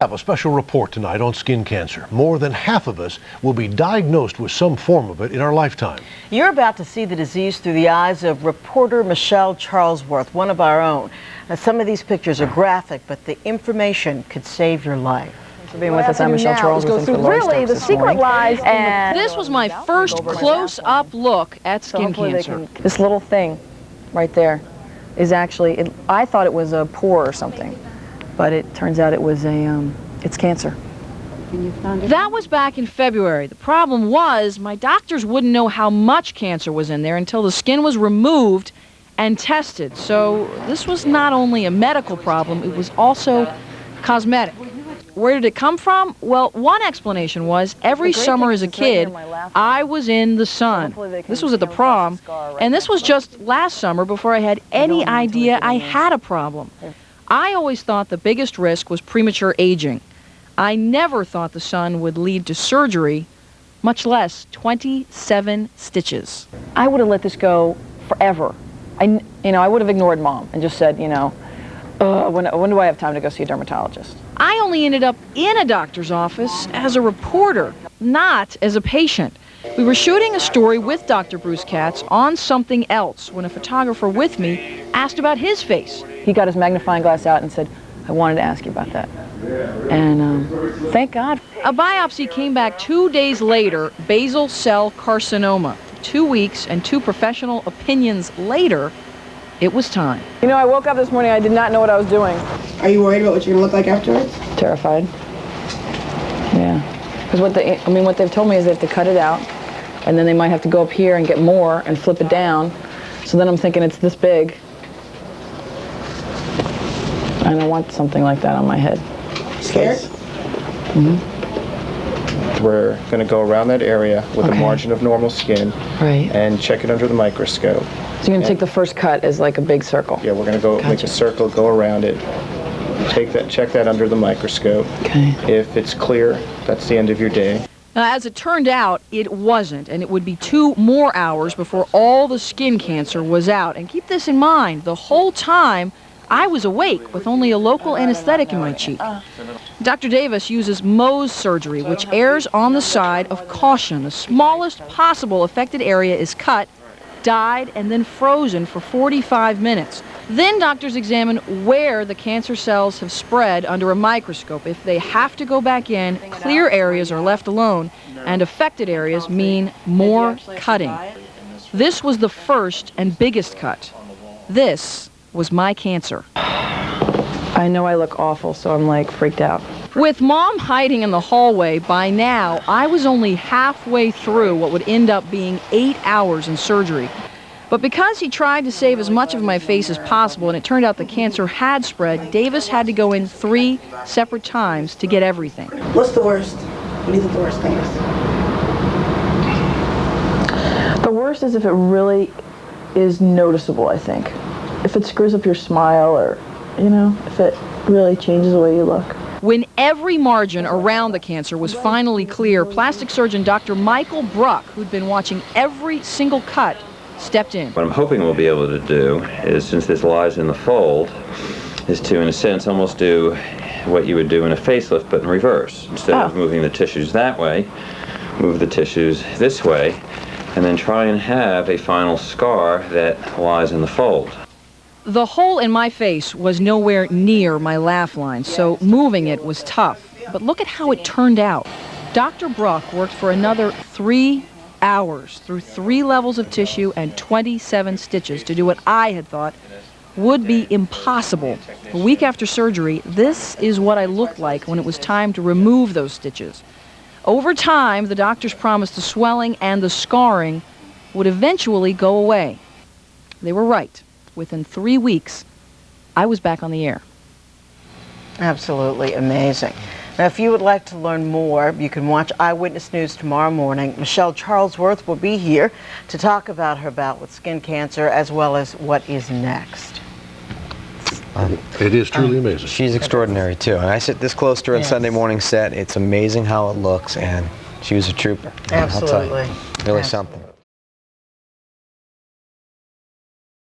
Have a special report tonight on skin cancer. More than half of us will be diagnosed with some form of it in our lifetime. You're about to see the disease through the eyes of reporter Michelle Charlesworth, one of our own. Now, some of these pictures are graphic, but the information could save your life. For being with us, I'm Michelle Charlesworth. Really, the secret lies. And this was my first close-up look at skin cancer. This little thing right there is actually, I thought it was a pore or something, but it turns out it was it's cancer. That was back in February. The problem was my doctors wouldn't know how much cancer was in there until the skin was removed and tested. So this was not only a medical problem, it was also cosmetic. Where did it come from? Well, one explanation was every summer as a kid, I was in the sun. This was at the prom, and this was just last summer before I had any idea I had a problem. I always thought the biggest risk was premature aging. I never thought the sun would lead to surgery, much less 27 stitches. I would have let this go forever. I would have ignored Mom and just said, when do I have time to go see a dermatologist? I only ended up in a doctor's office as a reporter, not as a patient. We were shooting a story with Dr. Bruce Katz on something else when a photographer with me asked about his face. He got his magnifying glass out and said, I wanted to ask you about that. And thank God. A biopsy came back 2 days later, basal cell carcinoma. 2 weeks and 2 professional opinions later, it was time. I woke up this morning, I did not know what I was doing. Are you worried about what you're going to look like afterwards? Terrified. Yeah. Because what they've told me is they have to cut it out, and then they might have to go up here and get more and flip it down. So then I'm thinking it's this big. And I want something like that on my head. Scared? Mm-hmm. We're going to go around that area with a margin of normal skin and check it under the microscope. So you're going to take the first cut as like a big circle? Yeah, we're going to go make a circle, go around it, check that under the microscope. Okay. If it's clear, that's the end of your day. Now, as it turned out, it wasn't, and it would be 2 more hours before all the skin cancer was out. And keep this in mind, the whole time I was awake with only a local anesthetic in my cheek. Dr. Davis uses Mohs surgery, which errs on the side of caution. The smallest possible affected area is cut, dyed, and then frozen for 45 minutes. Then doctors examine where the cancer cells have spread under a microscope. If they have to go back in, clear areas are left alone, and affected areas mean more cutting. This was the first and biggest cut. This was my cancer. I know I look awful, so I'm like freaked out. With Mom hiding in the hallway, by now I was only halfway through what would end up being 8 hours in surgery. But because he tried to save as much of my face as possible and it turned out the cancer had spread, Davis had to go in 3 separate times to get everything. What's the worst? What do you think the worst thing is? The worst is if it really is noticeable, I think. If it screws up your smile or, if it really changes the way you look. When every margin around the cancer was finally clear, plastic surgeon Dr. Michael Bruck, who'd been watching every single cut, stepped in. What I'm hoping we'll be able to do is, since this lies in the fold, is to, in a sense, almost do what you would do in a facelift, but in reverse. Instead of moving the tissues that way, move the tissues this way, and then try and have a final scar that lies in the fold. The hole in my face was nowhere near my laugh line, so moving it was tough. But look at how it turned out. Dr. Bruck worked for another 3 hours through 3 levels of tissue and 27 stitches to do what I had thought would be impossible. A week after surgery, this is what I looked like when it was time to remove those stitches. Over time, the doctors promised the swelling and the scarring would eventually go away. They were right. Within 3 weeks, I was back on the air. Absolutely amazing. Now, if you would like to learn more, you can watch Eyewitness News tomorrow morning. Michelle Charlesworth will be here to talk about her bout with skin cancer as well as what is next. It is truly amazing. She's extraordinary, too. And I sit this close to her on Sunday morning set. It's amazing how it looks, and she was a trooper. Absolutely. I'll tell you, really something.